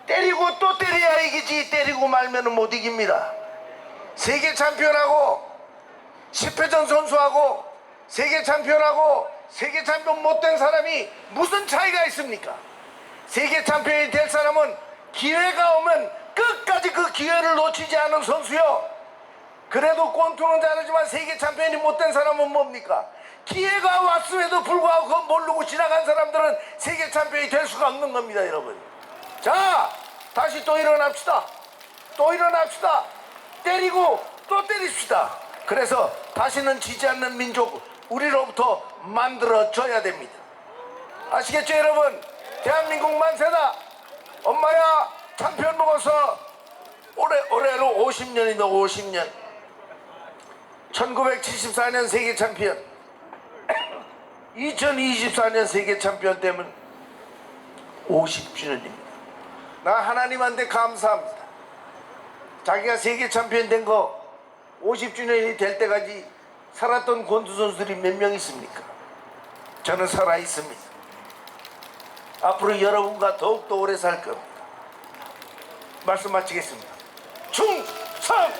때리고 또 때려야 이기지 때리고 말면 못 이깁니다. 세계 챔피언하고 10회전 선수하고 세계 챔피언하고 세계 챔피언 못된 사람이 무슨 차이가 있습니까? 세계 챔피언이 될 사람은 기회가 오면 끝까지 그 기회를 놓치지 않은 선수요. 그래도 권투는 잘하지만 세계 챔피언이 못된 사람은 뭡니까? 기회가 왔음에도 불구하고 그거 모르고 지나간 사람들은 세계 챔피언이 될 수가 없는 겁니다, 여러분. 자, 다시 또 일어납시다. 또 일어납시다. 때리고 또 때립시다. 그래서 다시는 지지 않는 민족 우리로부터 만들어져야 됩니다. 아시겠죠, 여러분? 대한민국 만세다. 엄마야 챔피언 먹어서 올해로 50년이다. 50년. 1974년 세계 챔피언, 2024년 세계 챔피언 때문 50주년입니다. 나 하나님한테 감사합니다. 자기가 세계 챔피언 된 거 50주년이 될 때까지 살았던 권투 선수들이 몇 명 있습니까? 저는 살아 있습니다. 앞으로 여러분과 더욱더 오래 살 겁니다. 말씀 마치겠습니다. 충성!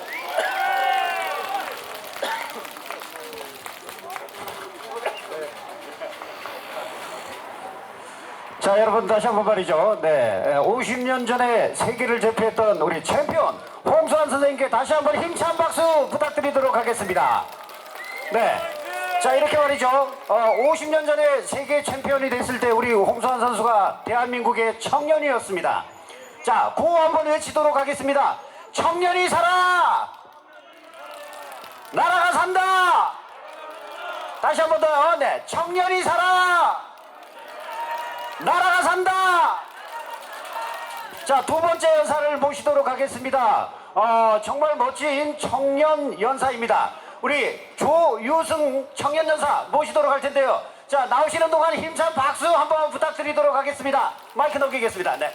자, 여러분 다시 한번 말이죠. 네, 50년 전에 세계를 제패했던 우리 챔피언 홍수환 선생님께 다시 한번 힘찬 박수 부탁드리도록 하겠습니다. 네, 자 이렇게 말이죠. 50년 전에 세계 챔피언이 됐을 때 우리 홍수환 선수가 대한민국의 청년이었습니다. 자, 구호 한번 외치도록 하겠습니다. 청년이 살아! 나라가 산다! 다시 한번 더. 네, 청년이 살아! 나라가 산다! 자, 두 번째 연사를 모시도록 하겠습니다. 정말 멋진 청년 연사입니다. 우리 조유승 청년 연사 모시도록 할 텐데요. 자, 나오시는 동안 힘찬 박수 한번 부탁드리도록 하겠습니다. 마이크 넘기겠습니다. 네.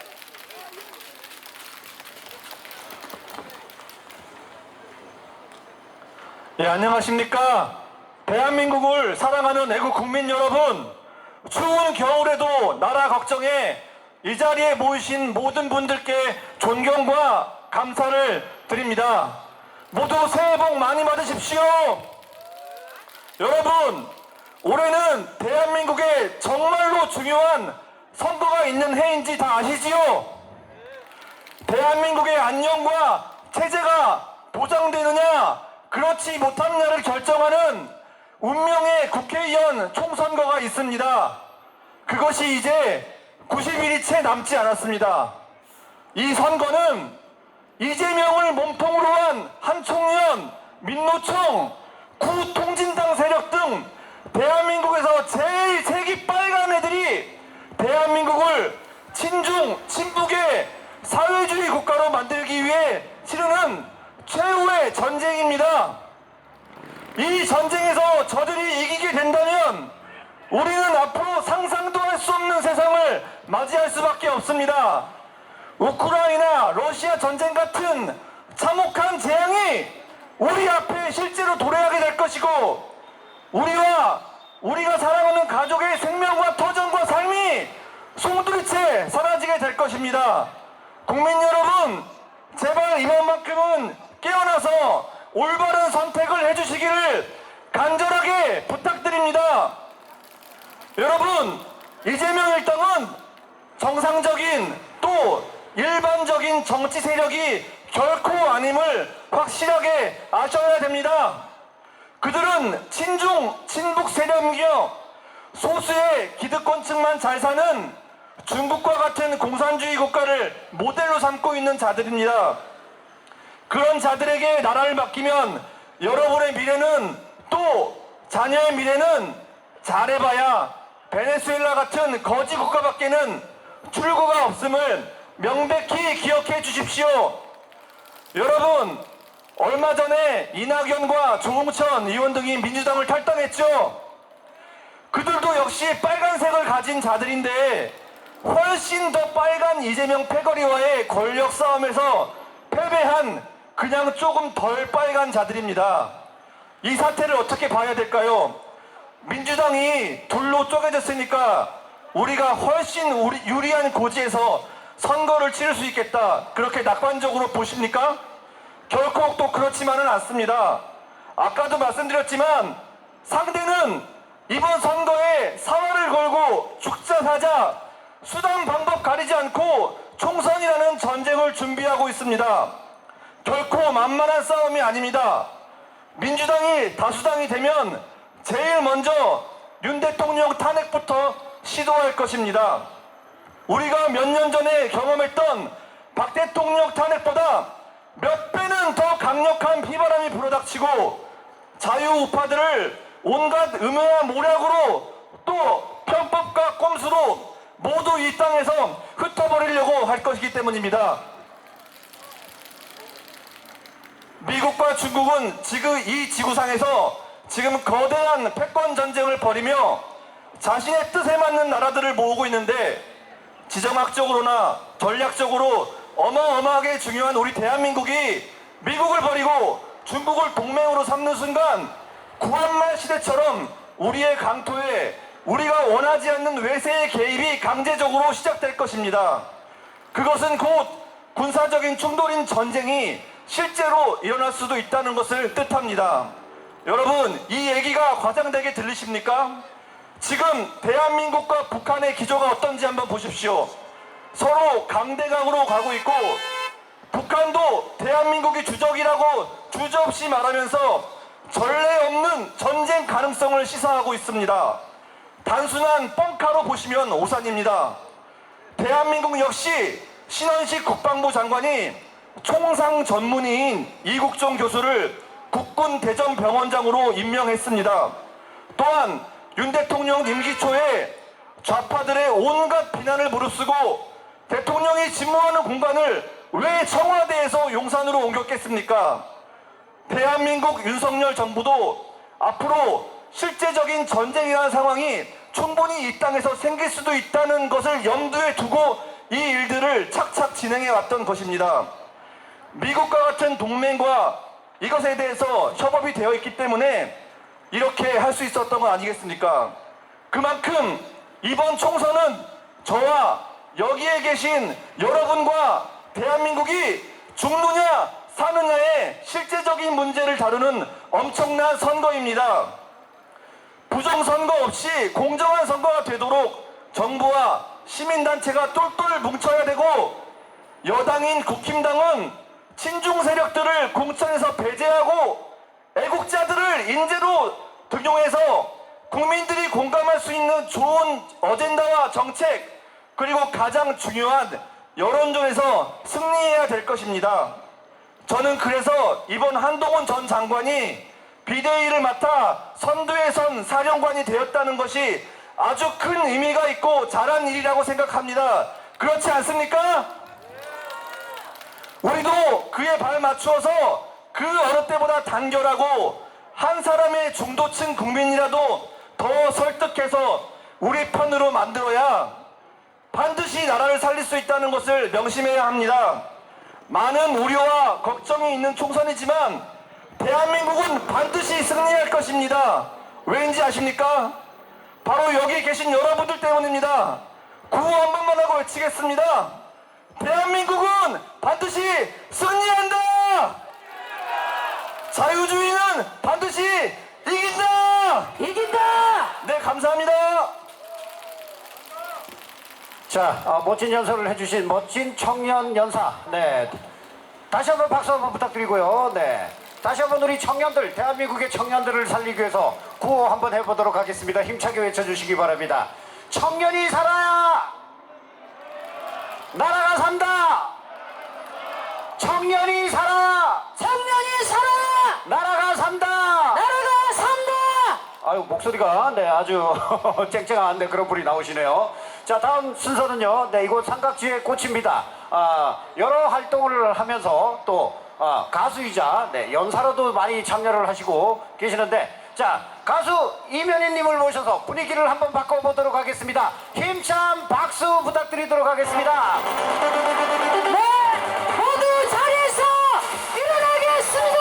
예, 안녕하십니까. 대한민국을 사랑하는 애국 국민 여러분, 추운 겨울에도 나라 걱정에 이 자리에 모이신 모든 분들께 존경과 감사를 드립니다. 모두 새해 복 많이 받으십시오. 여러분, 올해는 대한민국에 정말로 중요한 선거가 있는 해인지 다 아시지요? 대한민국의 안녕과 체제가 보장되느냐 그렇지 못하느냐를 결정하는 운명의 국회의원 총선거가 있습니다. 그것이 이제 90일이 채 남지 않았습니다. 이 선거는 이재명을 몸통으로 한 한총련, 민노총, 구통진당 세력 등 대한민국에서 제일 색이 빨간 애들이 대한민국을 친중, 친북의 사회주의 국가로 만들기 위해 치르는 최후의 전쟁입니다. 이 전쟁에서 저들이 이기게 된다면 우리는 앞으로 상상도 할 수 없는 세상을 맞이할 수밖에 없습니다. 우크라이나, 러시아 전쟁 같은 참혹한 재앙이 우리 앞에 실제로 도래하게 될 것이고 우리가 사랑하는 가족의 생명과 터전과 삶이 송두리째 사라지게 될 것입니다. 국민 여러분, 제발 이번만큼은 깨어나서 올바른 선택을 해주시기를 간절하게 부탁드립니다. 여러분, 이재명 일당은 정상적인 또 일반적인 정치 세력이 결코 아님을 확실하게 아셔야 됩니다. 그들은 친중, 친북 세력이며 소수의 기득권층만 잘 사는 중국과 같은 공산주의 국가를 모델로 삼고 있는 자들입니다. 그런 자들에게 나라를 맡기면 여러분의 미래는 또 자녀의 미래는 잘해봐야 베네수엘라 같은 거지 국가밖에는 출구가 없음을 명백히 기억해 주십시오. 여러분, 얼마 전에 이낙연과 조홍천 의원 등이 민주당을 탈당했죠. 그들도 역시 빨간색을 가진 자들인데 훨씬 더 빨간 이재명 패거리와의 권력 싸움에서 패배한 그냥 조금 덜 빨간 자들입니다. 이 사태를 어떻게 봐야 될까요? 민주당이 둘로 쪼개졌으니까 우리가 훨씬 유리한 고지에서 선거를 치를 수 있겠다, 그렇게 낙관적으로 보십니까? 결코 또 그렇지만은 않습니다. 아까도 말씀드렸지만 상대는 이번 선거에 사활을 걸고 죽자 사자 수단 방법 가리지 않고 총선이라는 전쟁을 준비하고 있습니다. 결코 만만한 싸움이 아닙니다. 민주당이 다수당이 되면 제일 먼저 윤 대통령 탄핵부터 시도할 것입니다. 우리가 몇 년 전에 경험했던 박 대통령 탄핵보다 몇 배는 더 강력한 비바람이 불어닥치고 자유우파들을 온갖 음해와 모략으로 또 편법과 꼼수로 모두 이 땅에서 흩어버리려고 할 것이기 때문입니다. 미국과 중국은 지금 이 지구상에서 지금 거대한 패권 전쟁을 벌이며 자신의 뜻에 맞는 나라들을 모으고 있는데, 지정학적으로나 전략적으로 어마어마하게 중요한 우리 대한민국이 미국을 버리고 중국을 동맹으로 삼는 순간 구한말 시대처럼 우리의 강토에 우리가 원하지 않는 외세의 개입이 강제적으로 시작될 것입니다. 그것은 곧 군사적인 충돌인 전쟁이 실제로 일어날 수도 있다는 것을 뜻합니다. 여러분, 이 얘기가 과장되게 들리십니까? 지금 대한민국과 북한의 기조가 어떤지 한번 보십시오. 서로 강대강으로 가고 있고, 북한도 대한민국이 주적이라고 주저없이 말하면서 전례 없는 전쟁 가능성을 시사하고 있습니다. 단순한 뻥카로 보시면 오산입니다. 대한민국 역시 신원식 국방부 장관이 총상 전문의인 이국종 교수를 국군 대전병원장으로 임명했습니다. 또한 윤 대통령 임기 초에 좌파들의 온갖 비난을 무릅쓰고 대통령이 집무하는 공간을 왜 청와대에서 용산으로 옮겼겠습니까? 대한민국 윤석열 정부도 앞으로 실제적인 전쟁이라는 상황이 충분히 이 땅에서 생길 수도 있다는 것을 염두에 두고 이 일들을 착착 진행해 왔던 것입니다. 미국과 같은 동맹과 이것에 대해서 협업이 되어 있기 때문에 이렇게 할 수 있었던 거 아니겠습니까? 그만큼 이번 총선은 저와 여기에 계신 여러분과 대한민국이 죽느냐 사느냐의 실제적인 문제를 다루는 엄청난 선거입니다. 부정선거 없이 공정한 선거가 되도록 정부와 시민단체가 똘똘 뭉쳐야 되고, 여당인 국힘당은 친중 세력들을 공천에서 배제하고 애국자들을 인재로 등용해서 국민들이 공감할 수 있는 좋은 어젠다와 정책, 그리고 가장 중요한 여론전에서 승리해야 될 것입니다. 저는 그래서 이번 한동훈 전 장관이 비대위를 맡아 선두에 선 사령관이 되었다는 것이 아주 큰 의미가 있고 잘한 일이라고 생각합니다. 그렇지 않습니까? 우리도 그에 발 맞추어서 그 어느 때보다 단결하고 한 사람의 중도층 국민이라도 더 설득해서 우리 편으로 만들어야 반드시 나라를 살릴 수 있다는 것을 명심해야 합니다. 많은 우려와 걱정이 있는 총선이지만 대한민국은 반드시 승리할 것입니다. 왜인지 아십니까? 바로 여기 계신 여러분들 때문입니다. 구호 한 번만 하고 외치겠습니다. 대한민국은 반드시 승리한다! 자유주의는 반드시 이긴다! 이긴다! 네, 감사합니다. 자, 멋진 연설을 해주신 멋진 청년 연사. 네. 다시 한번 박수 한번 부탁드리고요. 네. 다시 한번 우리 청년들, 대한민국의 청년들을 살리기 위해서 구호 한번 해보도록 하겠습니다. 힘차게 외쳐주시기 바랍니다. 청년이 살아야 나라가 산다! 청년이 살아야 나라가 산다! 아유, 목소리가 네 아주 쨍쨍한 네, 그런 분이 나오시네요. 자, 다음 순서는요. 네, 이곳 삼각지의 꽃입니다. 여러 활동을 하면서 또 가수이자 네, 연사로도 많이 참여를 하시고 계시는데, 자, 가수 이면희님을 모셔서 분위기를 한번 바꿔보도록 하겠습니다. 힘찬 박수 부탁드리도록 하겠습니다. 네, 모두 자리에서 일어나겠습니다.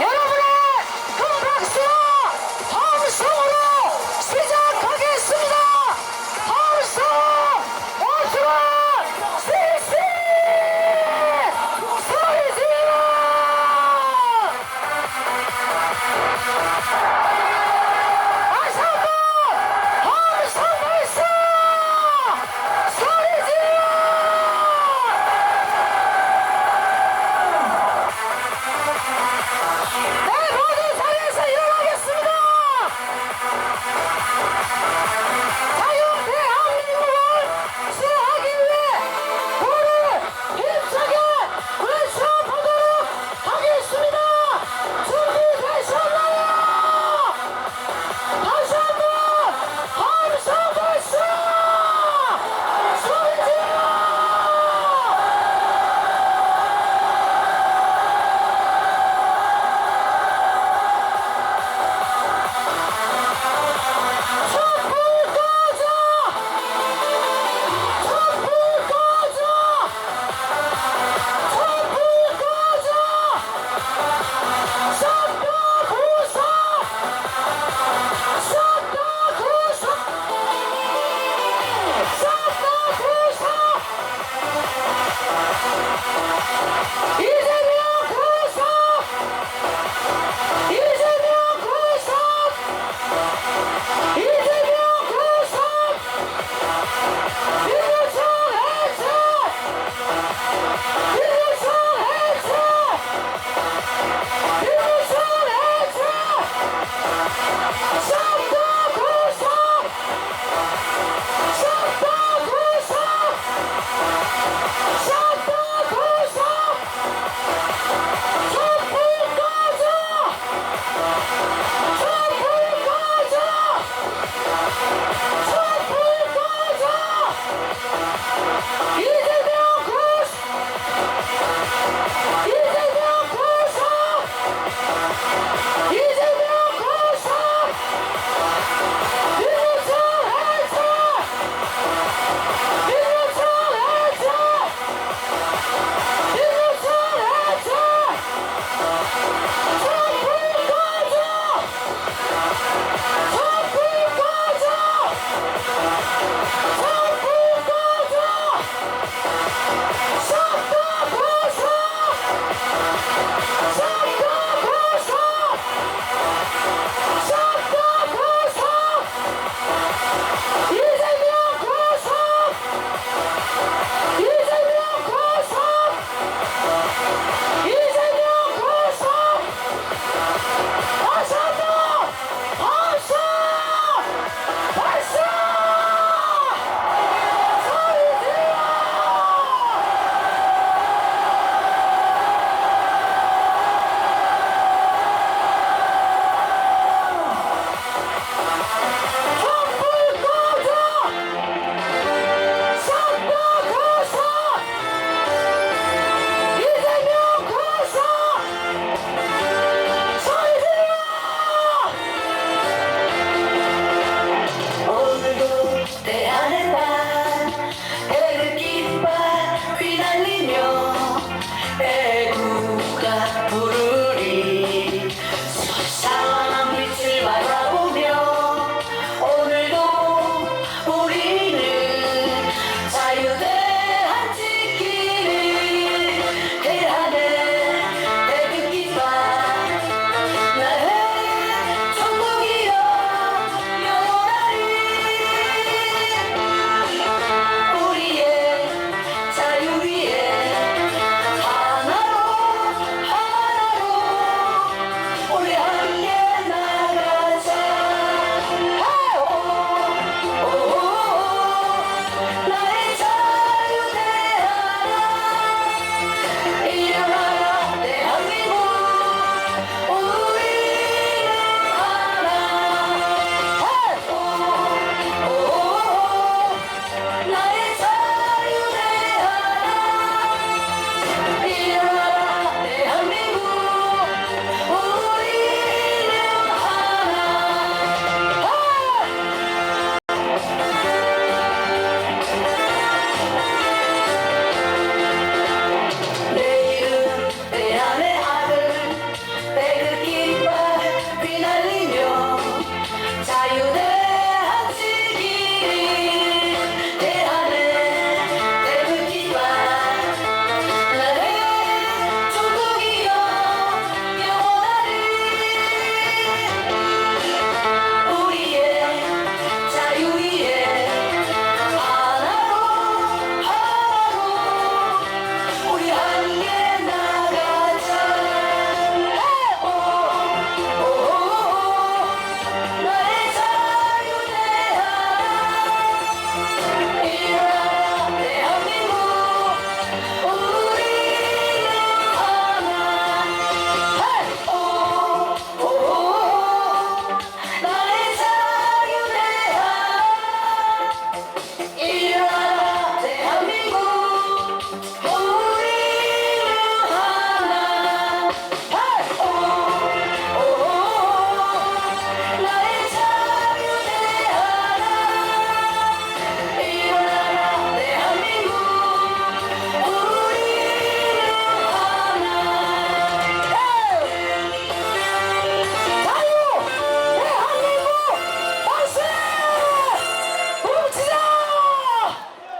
여러분의 큰 박수와 함성으로 시작하겠습니다. 함성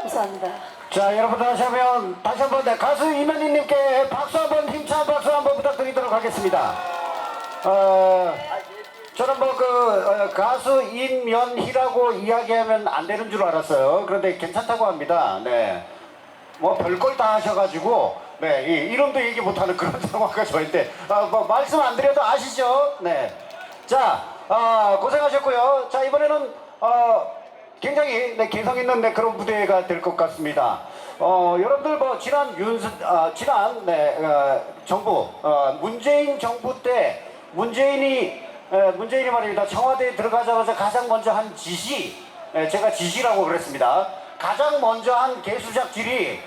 감사합니다. 자, 여러분 다시 한번 네, 가수 이면희님께 박수 한번 힘찬 박수 한번 부탁드리도록 하겠습니다. 저는 뭐 가수 임연희라고 이야기하면 안 되는 줄 알았어요. 그런데 괜찮다고 합니다. 네. 뭐 별걸 다 하셔가지고 네, 이름도 얘기 못하는 그런 상황가 저인데 뭐 말씀 안 드려도 아시죠? 네. 자, 고생하셨고요. 자, 이번에는 굉장히 네, 개성 있는 네, 그런 무대가 될 것 같습니다. 여러분들 뭐 지난 정부 문재인 정부 때 문재인이 말입니다. 청와대에 들어가자마자 가장 먼저 한 지시, 제가 지시라고 그랬습니다. 가장 먼저 한 개수작질이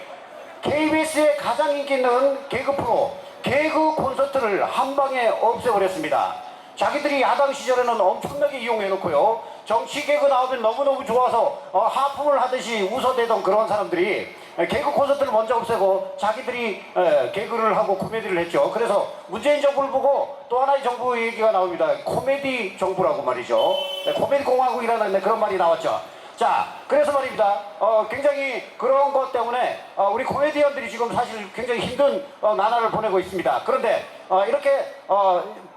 KBS의 가장 인기 있는 개그 프로, 개그 콘서트를 한 방에 없애버렸습니다. 자기들이 야당 시절에는 엄청나게 이용해놓고요. 정치 개그 나오면 너무너무 좋아서 하품을 하듯이 웃어대던 그런 사람들이 개그 콘서트를 먼저 없애고 자기들이 개그를 하고 코미디를 했죠. 그래서 문재인 정부를 보고 또 하나의 정부 얘기가 나옵니다. 코미디 정부라고 말이죠. 코미디 공화국이라는 그런 말이 나왔죠. 자, 그래서 말입니다. 굉장히 그런 것 때문에 우리 코미디언들이 지금 사실 굉장히 힘든 나날을 보내고 있습니다. 그런데 이렇게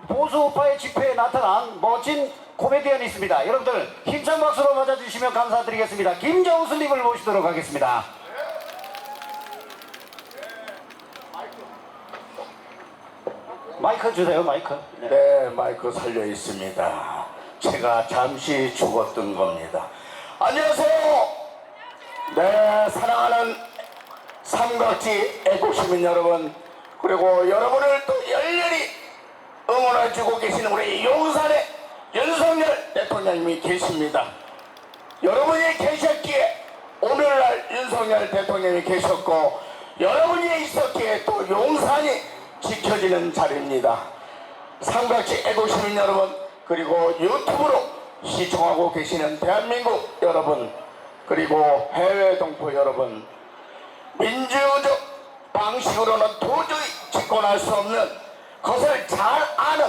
보수우파의 집회에 나타난 멋진 코미디언이 있습니다. 여러분들 힘찬 박수로 맞아주시면 감사드리겠습니다. 김정수님을 모시도록 하겠습니다. 마이크 주세요. 마이크. 네, 마이크 살려 있습니다. 제가 잠시 죽었던 겁니다. 안녕하세요. 네, 사랑하는 삼각지 애국시민 여러분, 그리고 여러분을 또 열렬히 응원해주고 계시는 우리 용산의 윤석열 대통령님이 계십니다. 여러분이 계셨기에 오늘날 윤석열 대통령이 계셨고, 여러분이 있었기에 또 용산이 지켜지는 자리입니다. 삼각지 애국시민 여러분, 그리고 유튜브로 시청하고 계시는 대한민국 여러분, 그리고 해외 동포 여러분, 민주적 방식으로는 도저히 집권할 수 없는 것을 잘 아는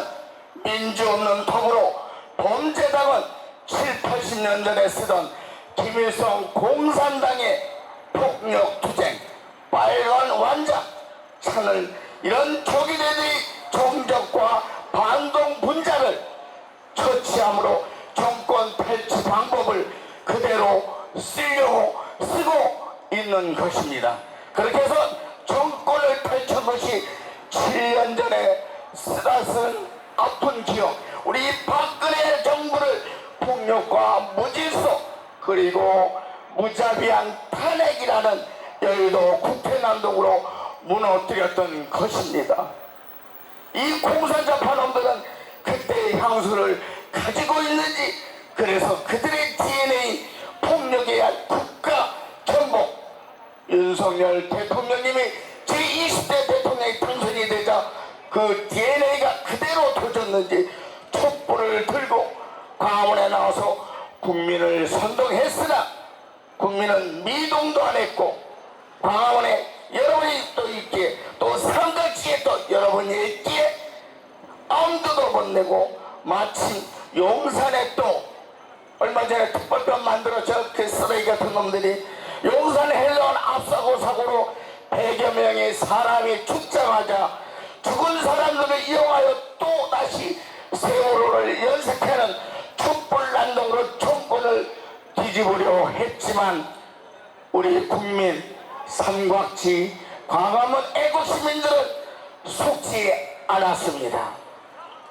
민주 없는 턱으로 범죄당은 7, 80년 전에 쓰던 김일성 공산당의 폭력투쟁, 빨간 완장, 차는 이런 조기대의 정적과 반동 분자를 처치함으로 정권 탈취 방법을 그대로 쓰고 있는 것입니다. 그렇게 해서 정권을 탈취한 것이 7년 전에 쓰다쓴 아픈 기억, 우리 박근혜 정부를 폭력과 무질서 그리고 무자비한 탄핵이라는 여의도 국회난동으로 무너뜨렸던 것입니다. 이 공산자 파놈들은 그때의 향수를 가지고 있는지, 그래서 그들의 DNA 폭력에 의한 국가 전복, 윤석열 대통령님이 제20대 대통령이 당선이 되자 그 DNA가 그대로 도졌는지 촛불을 들고 광화문에 나와서 국민을 선동했으나 국민은 미동도 안 했고, 광화문에 여러분이 또 있기에, 또 삼각지에 또 여러분이 있기에 엄두도 못 내고, 마침 용산에 또 얼마 전에 특별법 만들었죠. 그 쓰레기 같은 놈들이 용산 헬로원 압사고 사고로 100여 명의 사람이 죽자마자 죽은 사람들을 이용하여 또 다시 세월호를 연색하는 촛불난동으로 정권을 뒤집으려 했지만 우리 국민, 삼각지, 광화문 애국시민들은 속지 않았습니다.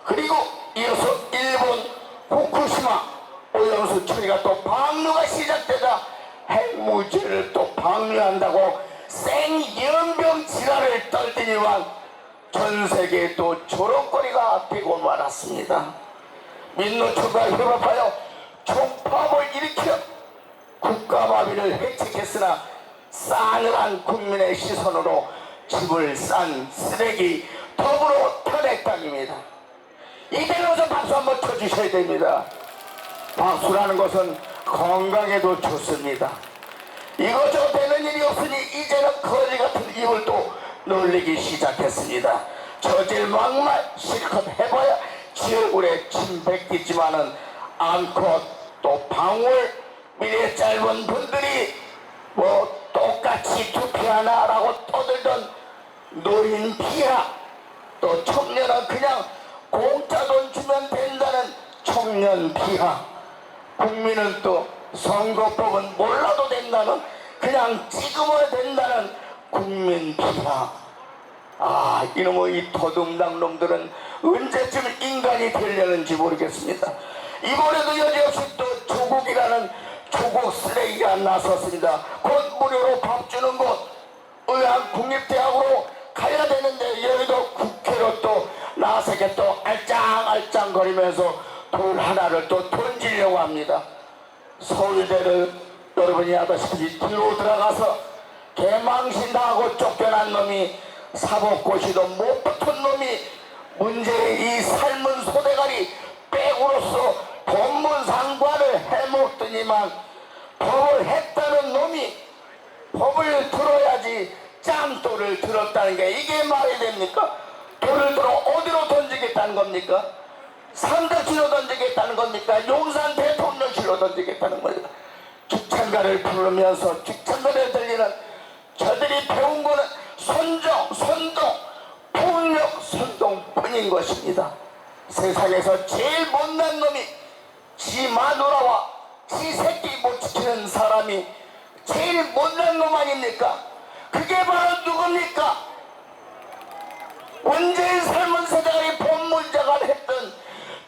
그리고 이어서 일본 후쿠시마 오염수 처리가 또 방류가 시작되자 핵무지를 또 방류한다고 생연병 지랄을 떨더니만 전 세계에 또 조롱거리가 되고 말았습니다. 민노총과 협업하여 총파업을 일으켜 국가마비를 획책했으나 싸늘한 국민의 시선으로 집을 싼 쓰레기 더불어 탄핵당입니다. 이대로서 박수 한번 쳐주셔야 됩니다. 박수라는 것은 건강에도 좋습니다. 이거저거 되는 일이 없으니 이제는 거지 같은 입을 또 놀리기 시작했습니다. 저질 막말 실컷 해봐야 지 얼굴에 침 뱉기지만은 않고 또 방울 미래 짧은 분들이 뭐 똑같이 투표하나라고 떠들던 노인 비하, 또 청년은 그냥 공짜 돈 주면 된다는 청년 비하, 국민은 또 선거법은 몰라도 된다는, 그냥 찍으면 된다는 국민 비하. 아, 이놈의 이 도둑당 놈들은 언제쯤 인간이 되려는지 모르겠습니다. 이번에도 여지없이 또 조국이라는 조국 쓰레기가 나섰습니다. 곧 무료로 밥 주는 곳 의학 국립대학으로 가야 되는데 여기도 국회로 또 나서게 또 알짱알짱 거리면서 돌 하나를 또 던지려고 합니다. 서울대를 여러분이 아다시피 뒤로 들어가서 개망신당하고 쫓겨난 놈이 사법고시도 못 붙은 놈이 문제의 이 삶은 소대가리 백으로서 법문상관을 해먹더니만 법을 했다는 놈이 법을 들어야지 짱돌을 들었다는 게 이게 말이 됩니까? 돌을 들어 어디로 던지겠다는 겁니까? 삼각지로 던지겠다는 겁니까? 용산 대통령실로 던지겠다는 겁니까? 죽창가를 부르면서 죽창가를 들리는 저들이 배운 거는 선정, 선동, 폭력, 선동뿐인 것입니다. 세상에서 제일 못난 놈이 지 마누라와 지 새끼 못 지키는 사람이 제일 못난 놈 아닙니까? 그게 바로 누굽니까? 원재의 삶은 세상의 법문자가 했던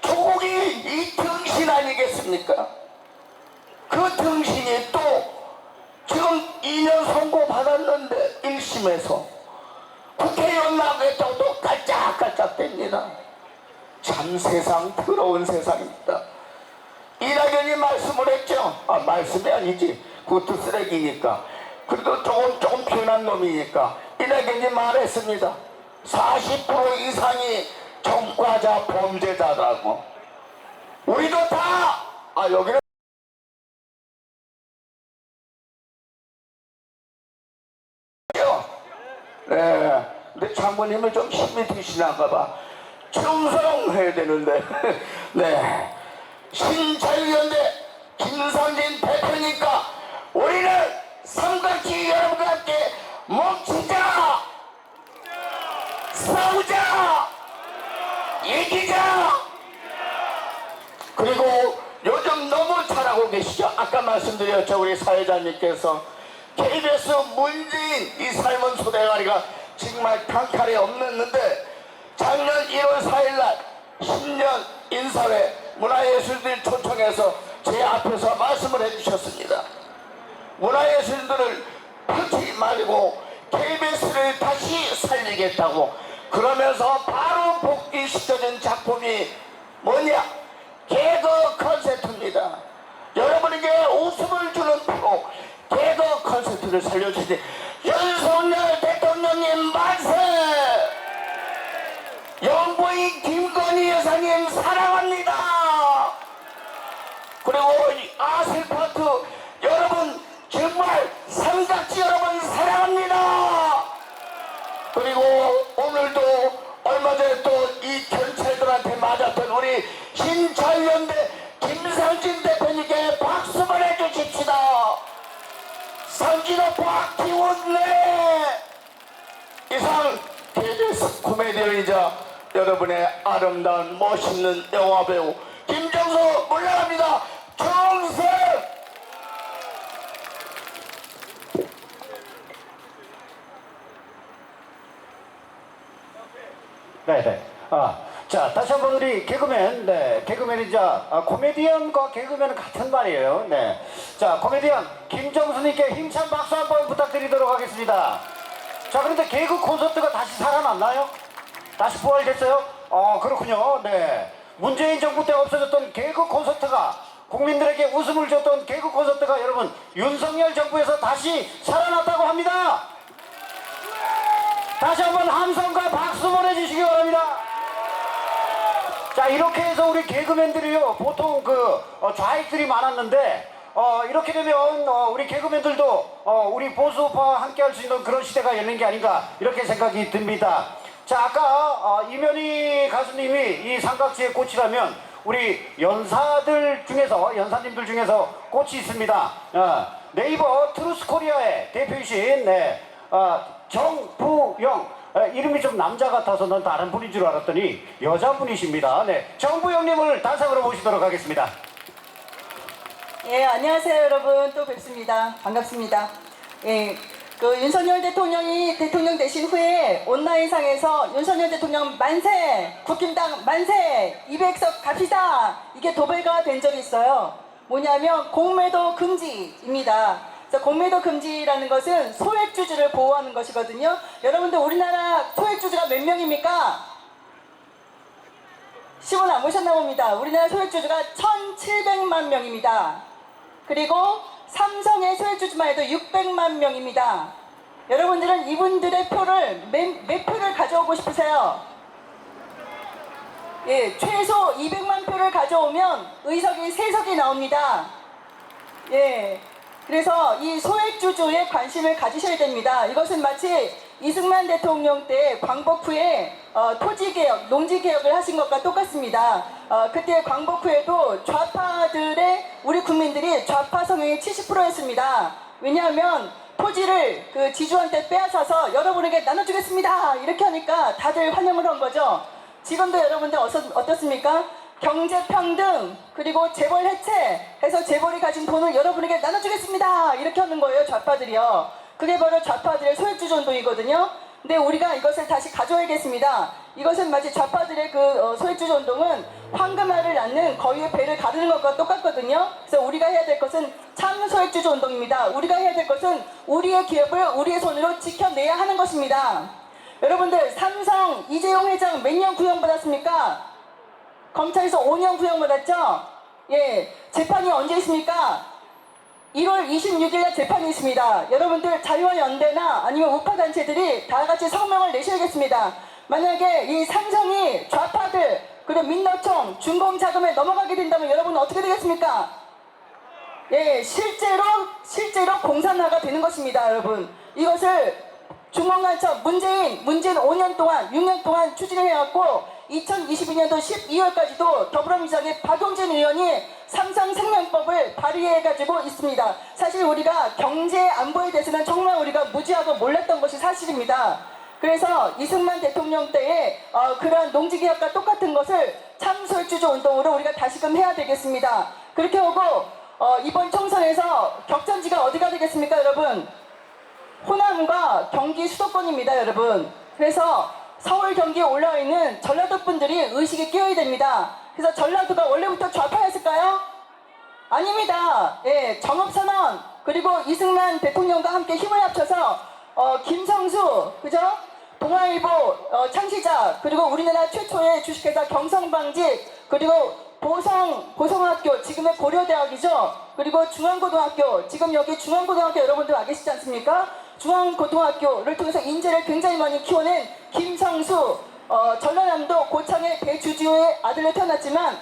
조국이 이 등신 아니겠습니까? 그 등신이 또 지금 2년 선고 받았는데 1심에서 국회의원 나오겠다고 또 깔짝깔짝 됩니다. 참 세상 더러운 세상입니다. 이낙연이 말씀을 했죠. 아, 말씀이 아니지, 그것도 쓰레기니까. 그래도 조금 편한 놈이니까 이낙연이 말했습니다. 40% 이상이 전과자 범죄자라고. 우리도 다 여기는 네, 근데 장모님은 좀 힘이 드시나가 봐. 충성해야 되는데. 네, 신자유연대 김상진 대표니까 우리는 삼각지 여러분과 함께 멈추자, 싸우자, 이기자. 그리고 요즘 너무 잘하고 계시죠. 아까 말씀드렸죠, 우리 사회자님께서. KBS 문재인 이 삶은 소대가리가 정말 강탈이 없는데 작년 1월 4일날 신년 인사회 문화예술인 초청해서 제 앞에서 말씀을 해주셨습니다. 문화예술인들을 풀지 말고 KBS를 다시 살리겠다고. 그러면서 바로 복귀시켜준 작품이 뭐냐? 개그 컨셉트입니다. 여러분에게 웃음을 주는 프로 개그 컨셉트를 살려주신 윤석열 대통령님 만세! 영부인 김건희 여사님 사랑합니다. 그리고 아실파트 여러분 정말 삼각지 여러분 사랑합니다. 그리고 오늘도 얼마 전에 또 이 경찰들한테 맞았던 우리 신자유연대 김상진 대표님께 박수를 해주십시다. 상진호 박기원네. 이상 KBS 코미디언이자 여러분의 아름다운 멋있는 영화배우 김정수 물러갑니다. 충성! 네네. 자, 다시 한번 우리 개그맨, 개그맨이자 코미디언과 개그맨은 같은 말이에요. 네. 자, 코미디언 김정수님께 힘찬 박수 한번 부탁드리도록 하겠습니다. 자, 그런데 개그 콘서트가 다시 살아났나요? 다시 부활됐어요? 그렇군요. 네. 문재인 정부 때 없어졌던 개그 콘서트가, 국민들에게 웃음을 줬던 개그 콘서트가 여러분 윤석열 정부에서 다시 살아났다고 합니다. 다시 한번 함성과 박수 보내주시기 바랍니다. 자, 이렇게 해서 우리 개그맨들이요, 보통 좌익들이 많았는데 이렇게 되면 우리 개그맨들도 우리 보수파와 함께 할 수 있는 그런 시대가 열린 게 아닌가, 이렇게 생각이 듭니다. 자, 아까 이면희 가수님이 이 삼각지의 꽃이라면 우리 연사님들 중에서 꽃이 있습니다. 네이버 트루스코리아의 대표이신 정부영, 이름이 좀 남자 같아서 넌 다른 분인 줄 알았더니 여자분이십니다. 네, 정부영님을 단상으로 모시도록 하겠습니다. 예, 안녕하세요, 여러분. 또 뵙습니다. 반갑습니다. 예, 그 윤석열 대통령이 대통령 되신 후에 온라인상에서 윤석열 대통령 만세, 국힘당 만세, 200석 갑시다. 이게 도배가 된 적이 있어요. 뭐냐면 공매도 금지입니다. 그래서 공매도 금지라는 것은 소액주주를 보호하는 것이거든요. 여러분들 우리나라 소액주주가 몇 명입니까? 10원 안 보셨나 봅니다. 우리나라 소액주주가 1,700만 명입니다. 그리고 삼성의 소액주주만 해도 600만 명입니다. 여러분들은 이분들의 표를 몇 표를 가져오고 싶으세요? 예, 최소 200만 표를 가져오면 의석이 3석이 나옵니다. 예, 그래서 이 소액주주에 관심을 가지셔야 됩니다. 이것은 마치 이승만 대통령 때 광복 후에 토지개혁, 농지개혁을 하신 것과 똑같습니다. 그때 광복 후에도 좌파들의 우리 국민들이 좌파 성향이 70%였습니다. 왜냐하면 토지를 그 지주한테 빼앗아서 여러분에게 나눠주겠습니다. 이렇게 하니까 다들 환영을 한 거죠. 지금도 여러분들 어떻습니까? 경제평등 그리고 재벌 해체해서 재벌이 가진 돈을 여러분에게 나눠주겠습니다. 이렇게 하는 거예요, 좌파들이요. 그게 바로 좌파들의 소액주주 운동이거든요. 근데 우리가 이것을 다시 가져야겠습니다. 이것은 마치 좌파들의 그 소액주주 운동은 황금알을 낳는 거위의 배를 가르는 것과 똑같거든요. 그래서 우리가 해야 될 것은 참 소액주주 운동입니다. 우리가 해야 될 것은 우리의 기업을 우리의 손으로 지켜내야 하는 것입니다. 여러분들 삼성 이재용 회장 몇 년 구형받았습니까? 검찰에서 5년 구형받았죠? 예, 재판이 언제 있습니까? 1월 26일에 재판이 있습니다. 여러분들 자유화연대나 아니면 우파단체들이 다 같이 성명을 내셔야겠습니다. 만약에 이 삼성이 좌파들 그리고 민노총 준공자금에 넘어가게 된다면 여러분은 어떻게 되겠습니까? 예, 실제로 공산화가 되는 것입니다, 여러분. 이것을 중앙간첩 문재인 5년 동안 6년 동안 추진을 해왔고 2022년도 12월까지도 더불어민주당의 박용진 의원이 삼성생명법을 발의해가지고 있습니다. 사실 우리가 경제 안보에 대해서는 정말 우리가 무지하고 몰랐던 것이 사실입니다. 그래서 이승만 대통령 때의 그러한 농지개혁과 똑같은 것을 참소액주주 운동으로 우리가 다시금 해야 되겠습니다. 그렇게 하고 이번 총선에서 격전지가 어디가 되겠습니까, 여러분? 호남과 경기 수도권입니다, 여러분. 그래서 서울, 경기에 올라와 있는 전라도 분들이 의식이 깨어야 됩니다. 그래서 전라도가 원래부터 좌파였을까요? 아닙니다. 예, 정업선언 그리고 이승만 대통령과 함께 힘을 합쳐서 김성수, 그죠? 동아일보 창시자 그리고 우리나라 최초의 주식회사 경성방직 그리고 보성학교 지금의 고려대학이죠. 그리고 중앙고등학교 지금 여기 중앙고등학교 여러분들 와 계시지 않습니까? 중앙고등학교를 통해서 인재를 굉장히 많이 키워낸 김성수 전라남도 고창의 배주지호의 아들로 태어났지만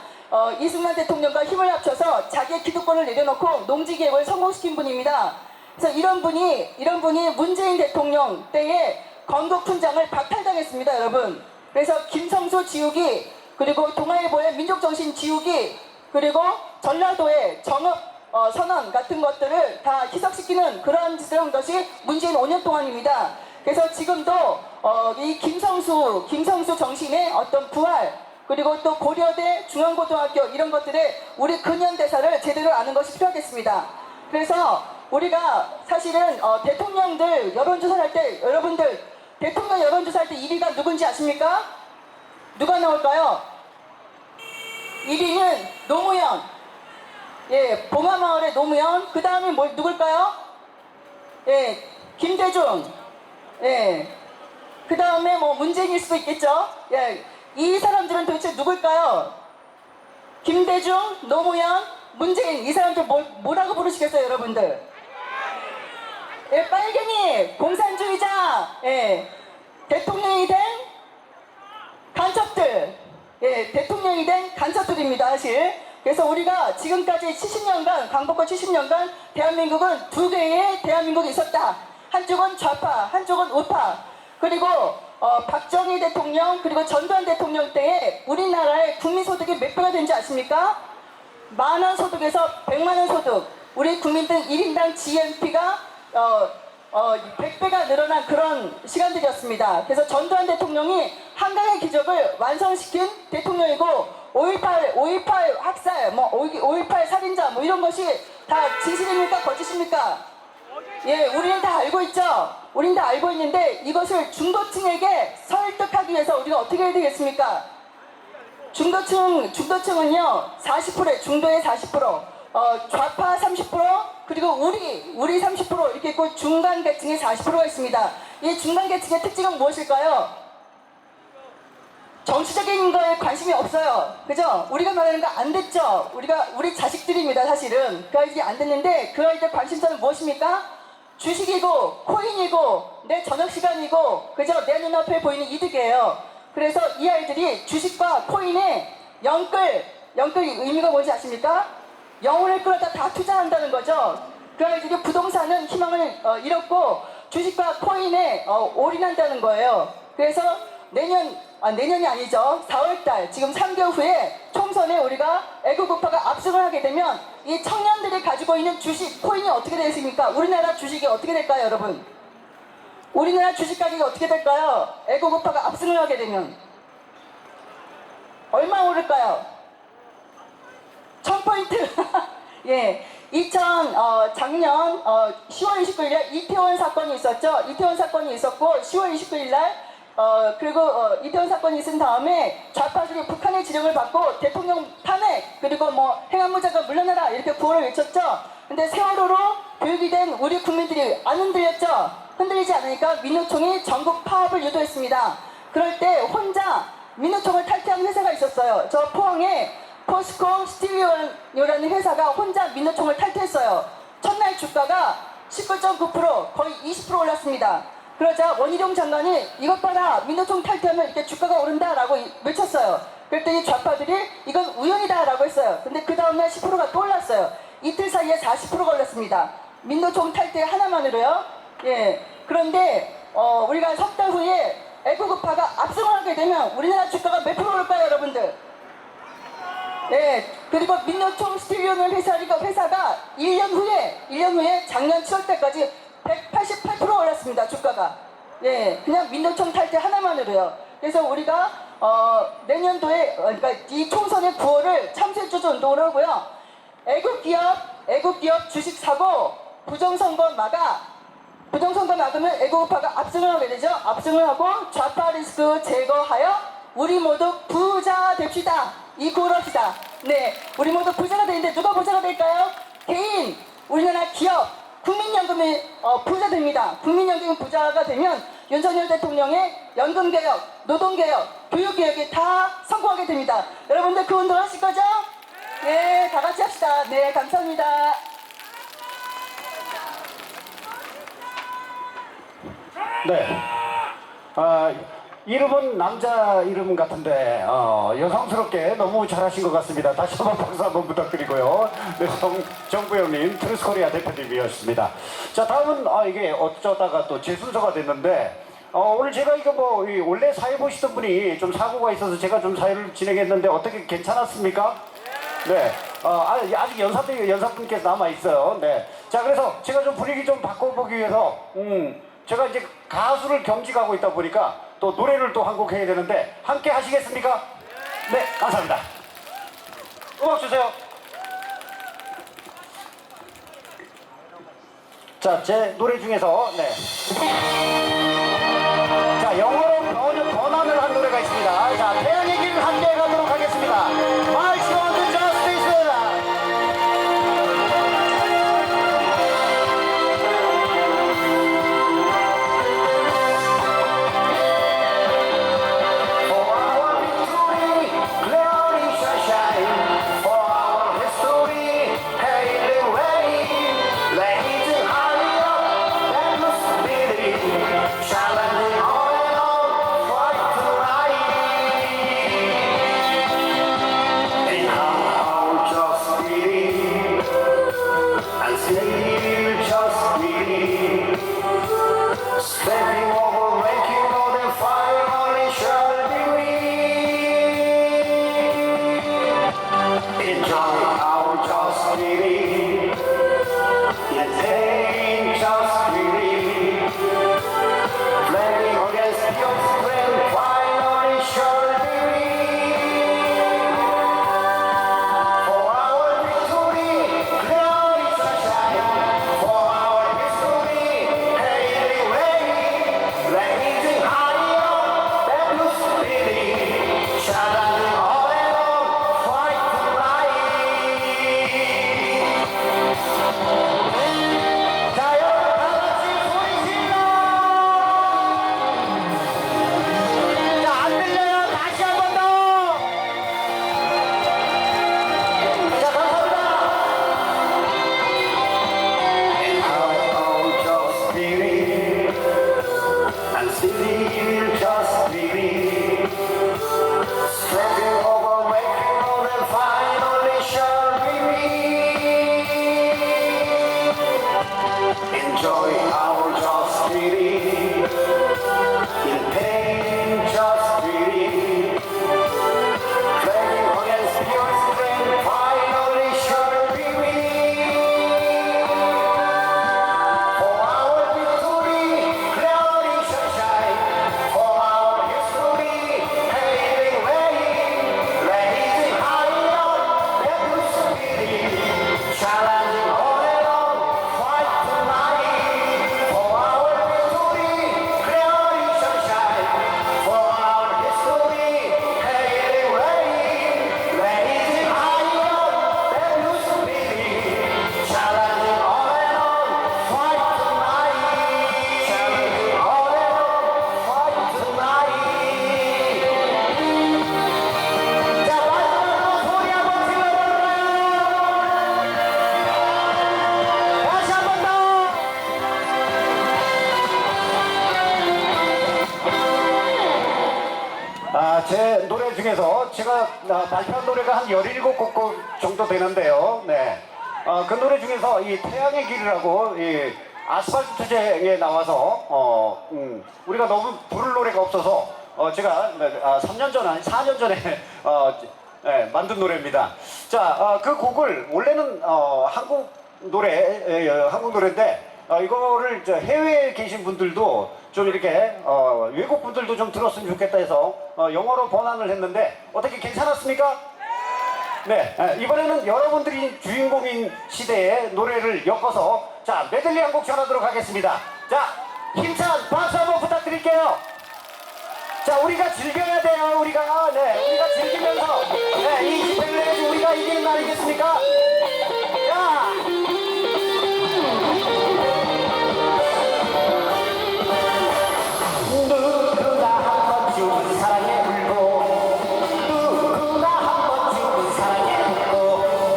이승만 대통령과 힘을 합쳐서 자기의 기득권을 내려놓고 농지개혁을 성공시킨 분입니다. 그래서 이런 분이 문재인 대통령 때에 건국훈장을 박탈당했습니다, 여러분. 그래서 김성수 지우기 그리고 동아일보의 민족정신 지우기 그리고 전라도의 정읍 선언 같은 것들을 다 희석시키는 그러한 짓을 한 것이 문재인 5년 동안입니다. 그래서 지금도 이 김성수 정신의 어떤 부활 그리고 또 고려대 중앙고등학교 이런 것들의 우리 근현대사를 제대로 아는 것이 필요하겠습니다. 그래서 우리가 사실은 대통령들 여론조사를 할 때 여러분들 대통령 여론조사할 때 1위가 누군지 아십니까? 누가 나올까요? 1위는 노무현. 예, 봉하마을의 노무현. 그 다음에 누굴까요? 예, 김대중. 예, 그 다음에 뭐 문재인일 수도 있겠죠. 예, 이 사람들은 도대체 누굴까요? 김대중, 노무현, 문재인. 이 사람들 뭐라고 부르시겠어요, 여러분들? 예, 빨갱이, 공산주의자. 예, 대통령이 된 간첩들. 예, 대통령이 된 간첩들입니다, 사실. 그래서 우리가 지금까지 70년간, 광복과 70년간 대한민국은 두 개의 대한민국이 있었다. 한쪽은 좌파, 한쪽은 우파. 그리고 박정희 대통령, 그리고 전두환 대통령 때에 우리나라의 국민소득이 몇 배가 된지 아십니까? 10,000원 소득에서 100만 원 소득. 우리 국민들 1인당 GNP가 100배가 늘어난 그런 시간들이었습니다. 그래서 전두환 대통령이 한강의 기적을 완성시킨 대통령이고 5.18 학살, 5.18 살인자 이런 것이 다 진실입니까? 거짓입니까? 예, 우리는 다 알고 있죠? 우리는 다 알고 있는데 이것을 중도층에게 설득하기 위해서 우리가 어떻게 해야 되겠습니까? 중도층은요 40%에 중도의 40%, 좌파 30%, 그리고 우리 30% 이렇게 있고 중간 계층의 40%가 있습니다. 이 중간 계층의 특징은 무엇일까요? 정치적인 거에 관심이 없어요. 그죠? 우리가 말하는 거 안 듣죠? 우리 자식들입니다, 사실은. 그 아이들이 안 듣는데 그 아이들 관심사는 무엇입니까? 주식이고, 코인이고, 내 저녁 시간이고, 그죠? 내 눈앞에 보이는 이득이에요. 그래서 이 아이들이 주식과 코인에 영끌 의미가 뭔지 아십니까? 영혼을 끌어다 다 투자한다는 거죠. 그 아이들이 부동산은 희망을 잃었고, 주식과 코인에 올인한다는 거예요. 그래서 내년이 아니죠. 4월달 지금 3개월 후에 총선에 우리가 애국우파가 압승을 하게 되면 이 청년들이 가지고 있는 주식, 코인이 어떻게 되겠습니까? 우리나라 주식이 어떻게 될까요, 여러분? 우리나라 주식 가격이 어떻게 될까요? 애국우파가 압승을 하게 되면 얼마 오를까요? 1000포인트. 예. 작년 10월 29일에 이태원 사건이 있었죠. 이태원 사건이 있었고 10월 29일날 그리고 이태원 사건이 있은 다음에 좌파들이 북한의 지령을 받고 대통령 탄핵 그리고 행안부장관 물러나라 이렇게 구호를 외쳤죠. 근데 세월호로 교육이 된 우리 국민들이 안 흔들렸죠. 흔들리지 않으니까 민노총이 전국 파업을 유도했습니다. 그럴 때 혼자 민노총을 탈퇴한 회사가 있었어요. 저 포항에 포스코 스틸리오라는 회사가 혼자 민노총을 탈퇴했어요. 첫날 주가가 19.9% 거의 20% 올랐습니다. 그러자 원희룡 장관이 이것 봐라, 민노총 탈퇴하면 이렇게 주가가 오른다라고 외쳤어요. 그랬더니 좌파들이 이건 우연이다라고 했어요. 근데 그 다음날 10%가 또 올랐어요. 이틀 사이에 40%가 올랐습니다. 민노총 탈퇴 하나만으로요. 예. 그런데 우리가 석 달 후에 애국우파가 압승을 하게 되면 우리나라 주가가 몇 프로 오를까요, 여러분들? 예. 그리고 민노총 스틸리오는 회사가 1년 후에 작년 7월 때까지 188% 올랐습니다, 주가가. 예, 그냥 민노총 탈퇴 하나만으로요. 그래서 우리가 내년도에 그러니까 이 총선의 구호를 참새주주 운동을 하고요. 애국기업 주식 사고 부정선거 막으면 애국우파가 압승을 하게 되죠. 압승을 하고 좌파 리스크 제거하여 우리 모두 부자 됩시다. 이 구호를 합시다. 네, 우리 모두 부자가 되는데 누가 부자가 될까요? 개인, 우리나라 기업, 국민연금이 부자 됩니다. 국민연금 부자가 되면 윤석열 대통령의 연금개혁, 노동개혁, 교육개혁이 다 성공하게 됩니다. 여러분들 그 운동 하실 거죠? 네, 다 같이 합시다. 네, 감사합니다. 네. 이름은 남자 이름 같은데 여성스럽게 너무 잘하신 것 같습니다. 다시 한번 박수 한번 부탁드리고요. 네, 정부영님 트루스코리아 대표님이었습니다. 자, 다음은 이게 어쩌다가 또 제 순서가 됐는데 오늘 제가 이거 원래 사회 보시던 분이 좀 사고가 있어서 제가 좀 사회를 진행했는데 어떻게 괜찮았습니까? 네. 아직 연사분께서 남아 있어요. 네. 자, 그래서 제가 좀 분위기 좀 바꿔보기 위해서 제가 이제 가수를 겸직하고 있다 보니까 또 노래를 또 한 곡 해야 되는데 함께 하시겠습니까? 네, 감사합니다. 음악 주세요. 자, 제 노래 중에서 자, 영어로 번안을 한 노래가 있습니다. 자, 태양의 길 함께 가도록 하겠습니다. March on to Justice. 제 노래 중에서 제가 발표한 노래가 한 17곡 정도 되는데요. 네. 그 노래 중에서 이 태양의 길이라고 이 아스팔트 투쟁에 나와서 우리가 너무 부를 노래가 없어서 제가 3년 전, 아니 4년 전에 만든 노래입니다. 자, 그 곡을 원래는 한국 노래인데 이거를 해외에 계신 분들도 좀 이렇게 외국 분들도 좀 들었으면 좋겠다 해서 영어로 번안을 했는데 어떻게 괜찮았습니까? 네, 이번에는 여러분들이 주인공인 시대의 노래를 엮어서 자 메들리 한 곡 전하도록 하겠습니다. 자, 힘찬 박수 한번 부탁드릴게요. 자, 우리가 즐겨야 돼요. 우리가 즐기면서 이 집회를 해야지 우리가 이기는 날이겠습니까? 자. 누구나 한 번쯤 사랑에 울고 누구나 한 번쯤 사랑에 울고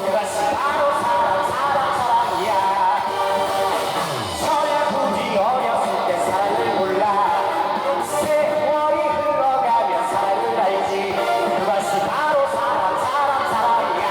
그것이 바로 사랑이야. 서야 굳이 어렸을 때 사랑을 몰라 세월이 흘러가면 사랑을 알지. 그것이 바로 사랑이야.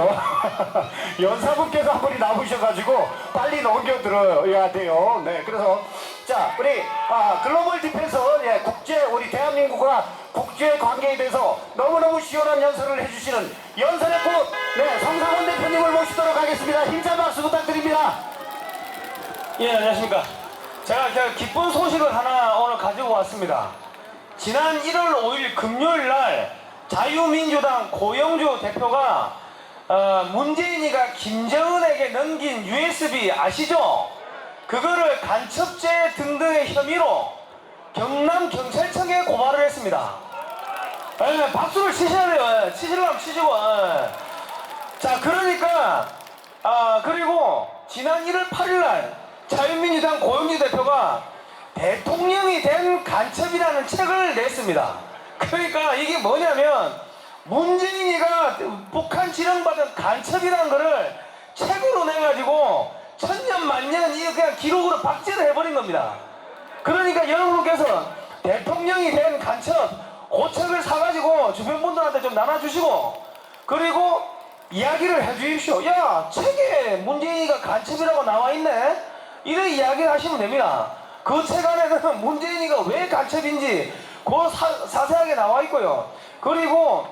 그죠? 연사분께서 한 분이 나오셔가지고 빨리 넘겨들어야 돼요. 네, 그래서 자 우리 글로벌 디펜서 국제 우리 대한민국과 국제 관계에 대해서 너무너무 시원한 연설을 해주시는 연설의 꽃 성상원 대표님을 모시도록 하겠습니다. 힘찬 박수 부탁드립니다. 예, 안녕하십니까. 제가 기쁜 소식을 하나 오늘 가지고 왔습니다. 지난 1월 5일 금요일 날 자유민주당 고영주 대표가 문재인이가 김정은에게 넘긴 USB 아시죠? 그거를 간첩죄 등등의 혐의로 경남경찰청에 고발을 했습니다. 박수를 치셔야 돼요. 치시려면 치시고. 자, 그러니까 그리고 지난 1월 8일 날 자유민주당 고영주 대표가 대통령이 된 간첩이라는 책을 냈습니다. 그러니까 이게 뭐냐면 문재인이가 북한 지령받은 간첩이라는 거를 책으로 내가지고 천년만년 이거 그냥 기록으로 박제를 해버린 겁니다. 그러니까 여러분께서 대통령이 된 간첩 그 책을 사가지고 주변 분들한테 좀 나눠주시고 그리고 이야기를 해주십시오. 야, 책에 문재인이가 간첩이라고 나와있네? 이런 이야기를 하시면 됩니다. 그 책 안에는 문재인이가 왜 간첩인지 자세하게 나와 있고요. 그리고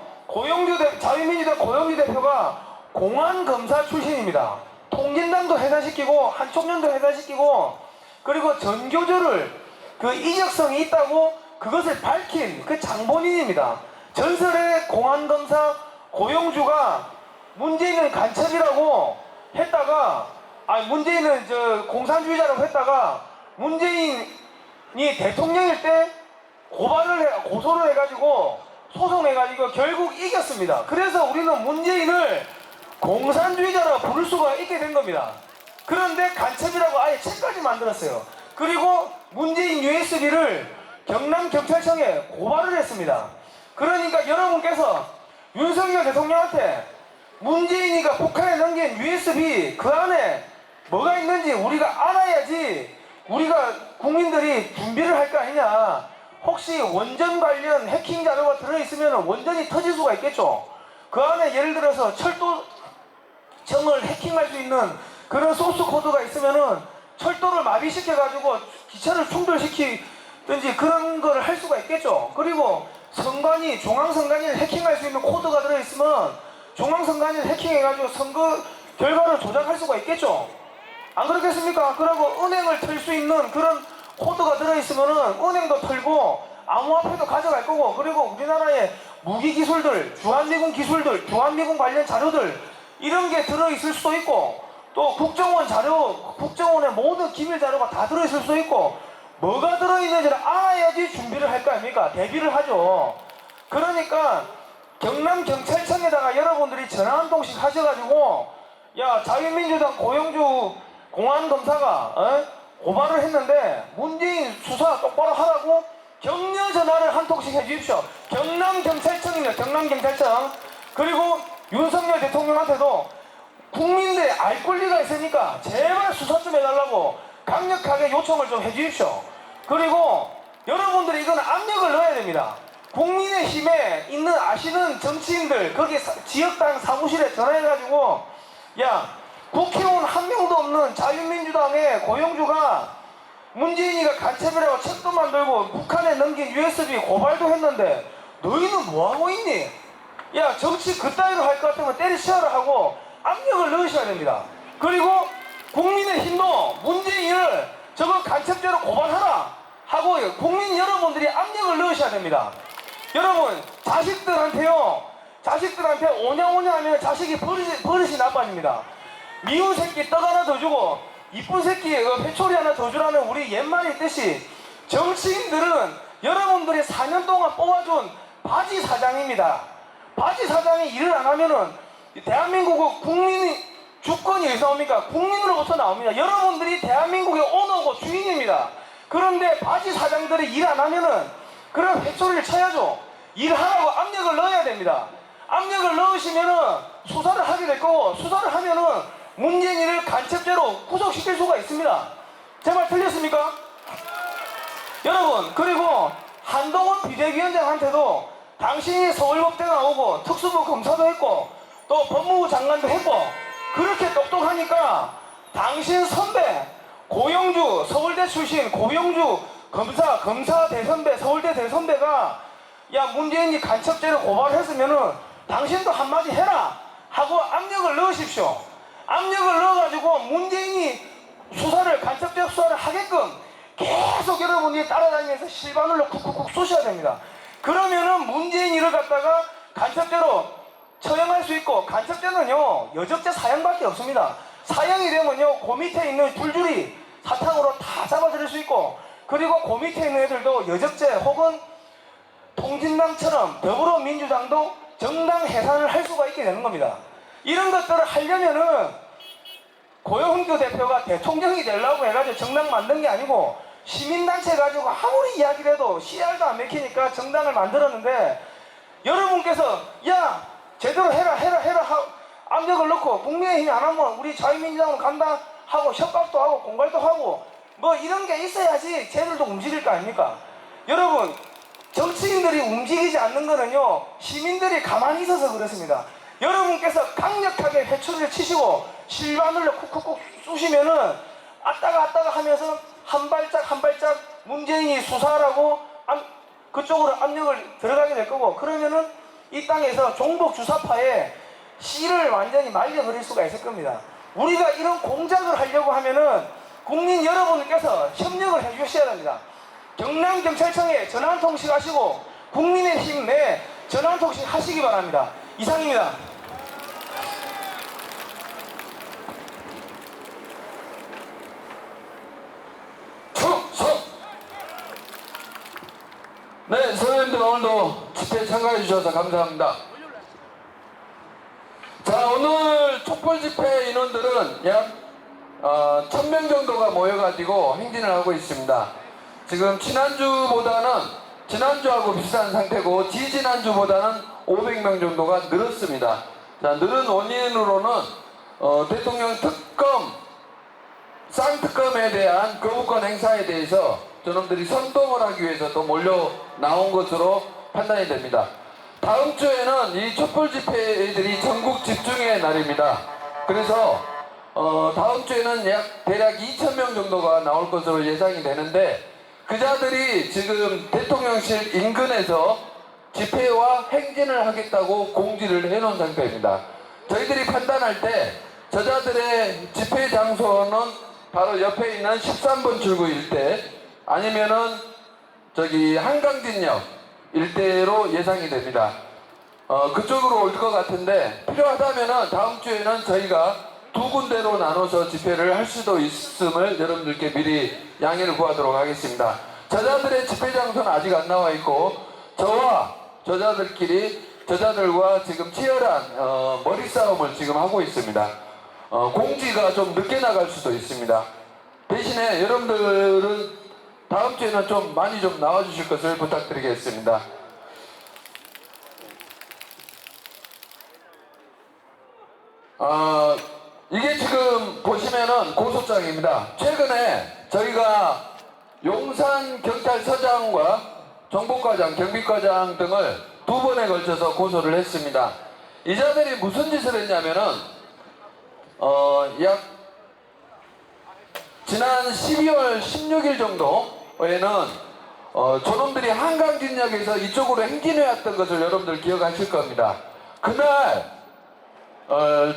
자유민주당 고영주 대표가 공안검사 출신입니다. 통진당도 해산시키고 한총련도 해산시키고 그리고 전교조를 그 이적성이 있다고 그것을 밝힌 그 장본인입니다. 전설의 공안검사 고영주가 문재인은 간첩이라고 했다가 문재인은 공산주의자라고 했다가 문재인이 대통령일 때 고소를 해가지고 소송해가지고 결국 이겼습니다. 그래서 우리는 문재인을 공산주의자라고 부를 수가 있게 된 겁니다. 그런데 간첩이라고 아예 책까지 만들었어요. 그리고 문재인 USB를 경남경찰청에 고발을 했습니다. 그러니까 여러분께서 윤석열 대통령한테 문재인이가 북한에 넘긴 USB 그 안에 뭐가 있는지 우리가 알아야지 우리가 국민들이 준비를 할 거 아니냐. 혹시 원전 관련 해킹 자료가 들어있으면 원전이 터질 수가 있겠죠. 그 안에 예를 들어서 철도청을 해킹할 수 있는 그런 소스 코드가 있으면은 철도를 마비시켜가지고 기차를 충돌시키든지 그런 거를 할 수가 있겠죠. 그리고 중앙선관위를 해킹할 수 있는 코드가 들어있으면 중앙선관위를 해킹해가지고 선거 결과를 조작할 수가 있겠죠. 안 그렇겠습니까? 그리고 은행을 털 수 있는 그런 코드가 들어있으면은 은행도 털고 암호화폐도 가져갈 거고 그리고 우리나라의 무기 기술들, 주한미군 기술들, 주한미군 관련 자료들 이런 게 들어있을 수도 있고 또 국정원 자료, 국정원의 모든 기밀 자료가 다 들어있을 수도 있고 뭐가 들어있는지를 알아야지 준비를 할 거 아닙니까? 대비를 하죠. 그러니까 경남경찰청에다가 여러분들이 전화 한 통씩 하셔가지고 야, 자유민주당 고영주 공안검사가 고발을 했는데 문재인 수사 똑바로 하라고 격려 전화를 한 통씩 해주십시오. 경남경찰청입니다. 경남경찰청. 그리고 윤석열 대통령한테도 국민들의 알 권리가 있으니까 제발 수사 좀 해달라고 강력하게 요청을 좀 해주십시오. 그리고 여러분들이 이건 압력을 넣어야 됩니다. 국민의힘에 있는 아시는 정치인들 거기 지역당 사무실에 전화해가지고 야, 국회의원 한 명도 없는 자유민주당의 고영주가 문재인이가 간첩이라고 책도 만들고 북한에 넘긴 USB 고발도 했는데 너희는 뭐하고 있니? 야, 정치 그따위로 할 것 같으면 때려치워라 하고 압력을 넣으셔야 됩니다. 그리고 국민의힘도 문재인을 저거 간첩죄로 고발하라 하고 국민 여러분들이 압력을 넣으셔야 됩니다. 여러분 자식들한테 오냐오냐 하면 자식이 버릇이 나빠집니다. 미운 새끼 떡 하나 더 주고 이쁜 새끼 회초리 하나 더 주라는 우리 옛말이 있듯이 정치인들은 여러분들이 4년 동안 뽑아준 바지 사장입니다. 바지 사장이 일을 안 하면은 대한민국은 국민이 주권이 어디서 나옵니까? 국민으로부터 나옵니다. 여러분들이 대한민국의 오너고 주인입니다. 그런데 바지 사장들이 일 안 하면은 그런 회초리를 쳐야죠. 일하라고 압력을 넣어야 됩니다. 압력을 넣으시면은 수사를 하게 될 거고 수사를 하면은 문재인을 간첩죄로 구속시킬 수가 있습니다. 제 말 틀렸습니까? 여러분, 그리고 한동훈 비대위원장한테도 당신이 서울법대 나오고 특수부 검사도 했고 또 법무부 장관도 했고 그렇게 똑똑하니까 당신 선배 고영주 서울대 출신 고영주 검사 대선배 서울대 대선배가 야 문재인이 간첩죄로 고발했으면은 당신도 한마디 해라 하고 압력을 넣으십시오. 압력을 넣어가지고 문재인이 간첩죄 수사를 하게끔 계속 여러분이 따라다니면서 실바늘로 쿡쿡쿡 쏘셔야 됩니다. 그러면은 문재인이를 갖다가 간첩죄로 처형할 수 있고, 간첩죄는요 여적죄 사형밖에 없습니다. 사형이 되면요 그 밑에 있는 줄줄이 사탕으로 다 잡아들일 수 있고, 그리고 그 밑에 있는 애들도 여적죄 혹은 통진당처럼 더불어민주당도 정당 해산을 할 수가 있게 되는 겁니다. 이런 것들을 하려면은 고영훈 대표가 대통령이 되려고 해가지고 정당 만든 게 아니고 시민단체 가지고 아무리 이야기를 해도 CR도 안 맥히니까 정당을 만들었는데, 여러분께서 야 제대로 해라 압력을 넣고 국민의힘이 안 하면 우리 자유민주당은 간다 하고 협박도 하고 공갈도 하고 뭐 이런 게 있어야지 쟤들도 움직일 거 아닙니까? 여러분, 정치인들이 움직이지 않는 거는요 시민들이 가만히 있어서 그렇습니다. 여러분께서 강력하게 회초리를 치시고 실바늘로 쿡쿡쿡 쑤시면은 아따가 하면서 한 발짝 문재인이 수사하라고 그쪽으로 압력을 들어가게 될 거고, 그러면은 이 땅에서 종북 주사파의 씨를 완전히 말려버릴 수가 있을 겁니다. 우리가 이런 공작을 하려고 하면은 국민 여러분께서 협력을 해주셔야 됩니다. 경남경찰청에 전화통신 하시고 국민의힘 내 전화통신 하시기 바랍니다. 이상입니다. 네, 선생님들 오늘도 집회에 참가해 주셔서 감사합니다. 자, 오늘 촛불 집회 인원들은 약 1000명 정도가 모여가지고 행진을 하고 있습니다. 지금 지난주하고 비슷한 상태고 지지난주보다는 500명 정도가 늘었습니다. 자, 늘은 원인으로는 대통령 특검, 쌍특검에 대한 거부권 행사에 대해서 저놈들이 선동을 하기 위해서 또 몰려 나온 것으로 판단이 됩니다. 다음 주에는 이 촛불 집회들이 전국 집중의 날입니다. 그래서 다음 주에는 대략 2,000명 정도가 나올 것으로 예상이 되는데, 그자들이 지금 대통령실 인근에서 집회와 행진을 하겠다고 공지를 해놓은 상태입니다. 저희들이 판단할 때 저자들의 집회 장소는 바로 옆에 있는 13번 출구 일대 아니면은 한강진역 일대로 예상이 됩니다. 그쪽으로 올 것 같은데, 필요하다면은 다음 주에는 저희가 두 군데로 나눠서 집회를 할 수도 있음을 여러분들께 미리 양해를 구하도록 하겠습니다. 저자들의 집회 장소는 아직 안 나와 있고, 저와 저자들과 지금 치열한 머리 싸움을 지금 하고 있습니다. 공지가 좀 늦게 나갈 수도 있습니다. 대신에 여러분들은 다음 주에는 좀 많이 좀 나와주실 것을 부탁드리겠습니다. 이게 지금 보시면은 고소장입니다. 최근에 저희가 용산경찰서장과 정보과장, 경비과장 등을 2번에 걸쳐서 고소를 했습니다. 이 자들이 무슨 짓을 했냐면은 지난 12월 16일 정도에는 저놈들이 한강진역에서 이쪽으로 행진해왔던 것을 여러분들 기억하실 겁니다. 그날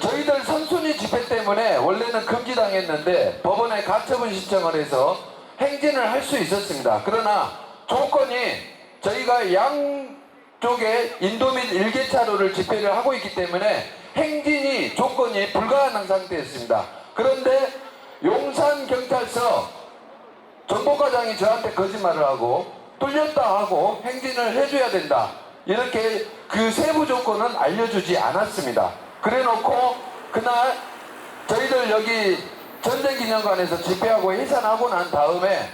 저희들 선순위 집회 때문에 원래는 금지당했는데 법원에 가처분 신청을 해서 행진을 할 수 있었습니다. 그러나 조건이 저희가 양쪽에 인도 및 일개차로를 집회를 하고 있기 때문에 행진이 조건이 불가능한 상태였습니다. 그런데 용산경찰서 정보과장이 저한테 거짓말을 하고 뚫렸다 하고 행진을 해줘야 된다, 이렇게 그 세부 조건은 알려주지 않았습니다. 그래놓고 그날 저희들 여기 전쟁기념관에서 집회하고 해산하고 난 다음에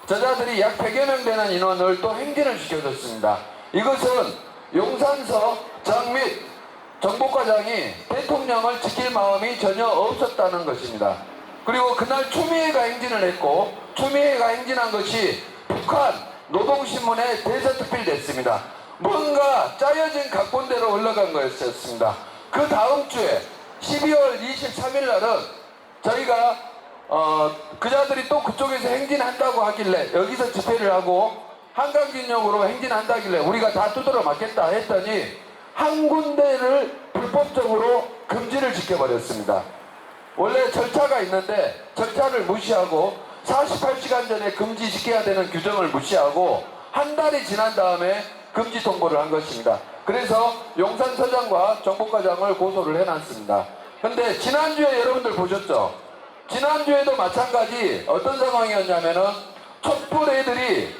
저자들이 약 100여 명 되는 인원을 또 행진을 시켜줬습니다. 이것은 용산서 장 및 정보과장이 대통령을 지킬 마음이 전혀 없었다는 것입니다. 그리고 그날 추미애가 행진을 했고, 추미애가 행진한 것이 북한 노동신문에 대서특필됐습니다. 뭔가 짜여진 각본대로 흘러간 거였습니다. 그 다음 주에 12월 23일 날은 저희가 그자들이 또 그쪽에서 행진한다고 하길래 여기서 집회를 하고 한강진역으로 행진한다길래 우리가 다 두드러 맞겠다 했더니 한 군데를 불법적으로 금지를 지켜버렸습니다. 원래 절차가 있는데 절차를 무시하고 48시간 전에 금지시켜야 되는 규정을 무시하고 한 달이 지난 다음에 금지 통보를 한 것입니다. 그래서 용산서장과 정보과장을 고소를 해놨습니다. 근데 지난주에 여러분들 보셨죠? 지난주에도 마찬가지 어떤 상황이었냐면은 촛불 애들이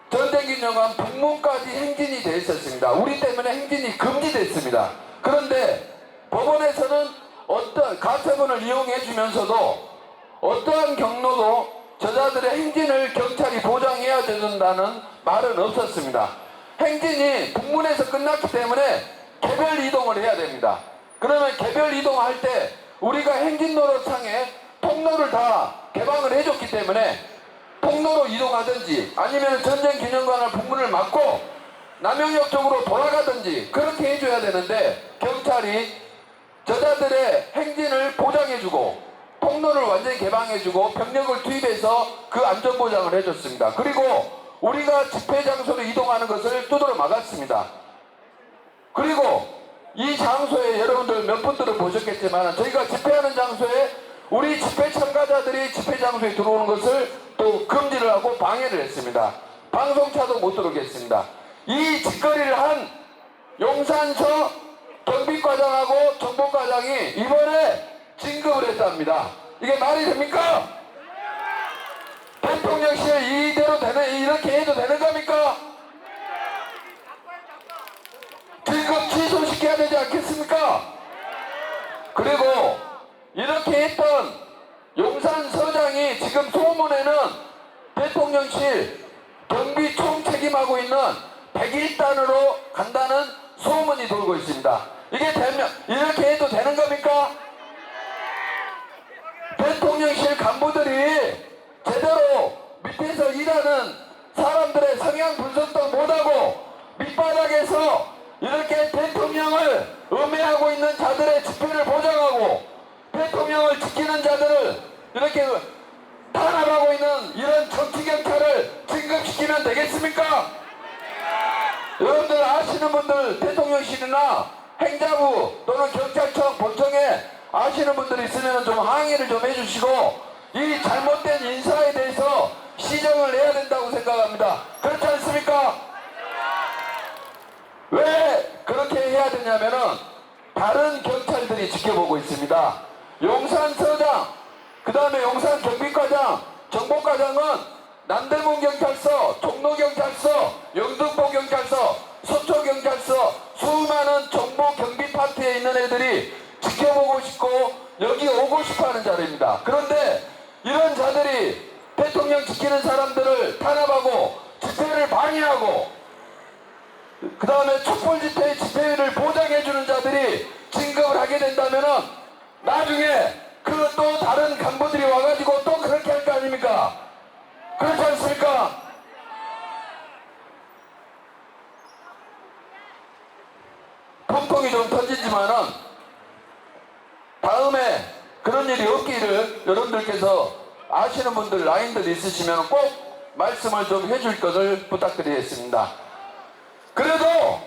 전쟁기념관 북문까지 행진이 돼 있었습니다. 우리 때문에 행진이 금지됐습니다. 그런데 법원에서는 어떤 가처분을 이용해 주면서도 어떠한 경로도 저자들의 행진을 경찰이 보장해야 된다는 말은 없었습니다. 행진이 북문에서 끝났기 때문에 개별 이동을 해야 됩니다. 그러면 개별 이동할 때 우리가 행진로로상에 통로를 다 개방을 해줬기 때문에 통로로 이동하든지 아니면 전쟁기념관을 북문을 막고 남영역 쪽으로 돌아가든지 그렇게 해줘야 되는데 경찰이 저자들의 행진을 보장해주고 통로를 완전히 개방해주고 병력을 투입해서 그 안전보장을 해줬습니다. 그리고 우리가 집회 장소로 이동하는 것을 두드러 막았습니다. 그리고 이 장소에 여러분들 몇 분들은 보셨겠지만 저희가 집회하는 장소에 우리 집회 참가자들이 집회 장소에 들어오는 것을 또 금지를 하고 방해를 했습니다. 방송차도 못 들어오게 했습니다. 이 짓거리를 한 용산서 경비과장하고 정보과장이 이번에 진급을 했답니다. 이게 말이 됩니까? 대통령실 이대로 이렇게 해도 되는 겁니까? 진급 취소시켜야 되지 않겠습니까? 그리고 이렇게 했던 용산서장이 지금 소문에는 대통령실 경비 총 책임하고 있는 101단으로 간다는 소문이 돌고 있습니다. 이게 되면 이렇게 해도 되는 겁니까? 대통령실 간부들이 제대로 밑에서 일하는 사람들의 성향 분석도 못하고 밑바닥에서 이렇게 대통령을 음해하고 있는 자들의 집회를 보장하고 대통령을 지키는 자들을 이렇게 탄압하고 있는 이런 정치경찰을 진급시키면 되겠습니까? 여러분들 아시는 분들 대통령실이나 행자부 또는 경찰청 본청에 아시는 분들이 있으면 좀 항의를 좀 해주시고 이 잘못된 인사에 대해서 시정을 해야 된다고 생각합니다. 그렇지 않습니까? 왜 그렇게 해야 되냐면은 다른 경찰들이 지켜보고 있습니다. 용산서장, 그 다음에 용산경비과장, 정보과장은 남대문경찰서, 종로경찰서, 영등포경찰서, 서초경찰서 수많은 정보경비 파트에 있는 애들이 지켜보고 싶고 여기 오고 싶어하는 자리입니다. 그런데 이런 자들이 대통령 지키는 사람들을 탄압하고 집회를 방해하고 그 다음에 촛불 집회를 보장해주는 자들이 진급을 하게 된다면은 나중에 그 또 다른 간부들이 와가지고 또 그렇게 할 거 아닙니까? 그렇지 않습니까? 분통이 좀 터지지만은 다음에 그런 일이 없기를 여러분들께서 아시는 분들 라인들 있으시면 꼭 말씀을 좀 해줄 것을 부탁드리겠습니다. 그래도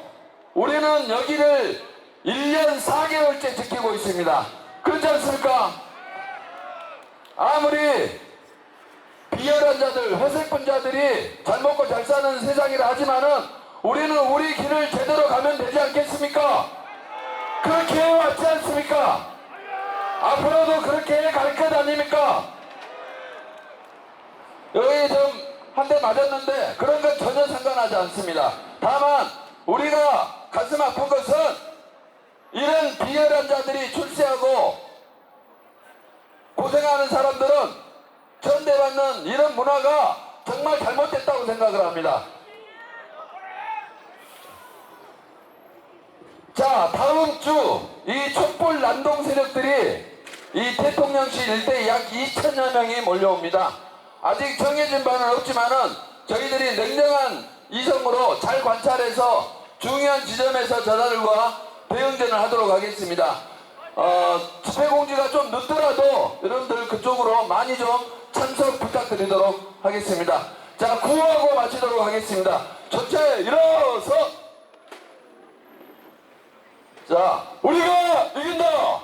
우리는 여기를 1년 4개월째 지키고 있습니다. 그렇지 않습니까? 아무리 비열한 자들, 허세꾼 자들이 잘 먹고 잘 사는 세상이라 하지만은 우리는 우리 길을 제대로 가면 되지 않겠습니까? 그렇게 해왔지 않습니까? 앞으로도 그렇게 갈 것 아닙니까? 여기 좀 한 대 맞았는데 그런 건 전혀 상관하지 않습니다. 다만 우리가 가슴 아픈 것은 이런 비열한 자들이 출세하고 고생하는 사람들은 전대받는 이런 문화가 정말 잘못됐다고 생각을 합니다. 자, 다음 주 이 촛불 난동 세력들이 이 대통령실 일대에 약 2천여 명이 몰려옵니다. 아직 정해진 바는 없지만은 저희들이 냉정한 이성으로 잘 관찰해서 중요한 지점에서 저자들과 대응전을 하도록 하겠습니다. 집회 공지가 좀 늦더라도 여러분들 그쪽으로 많이 좀 참석 부탁드리도록 하겠습니다. 자, 구호하고 마치도록 하겠습니다. 전체 일어서. 자, 우리가 이긴다.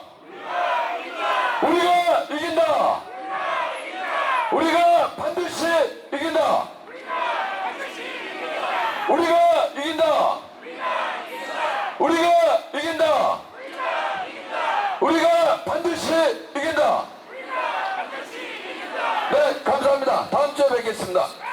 우리가 이긴다. 우리가 반드시 이긴다. 우리가 이긴다. 우리가 이긴다. 우리가 반드시 이긴다. 네, 감사합니다. 다음 주에 뵙겠습니다.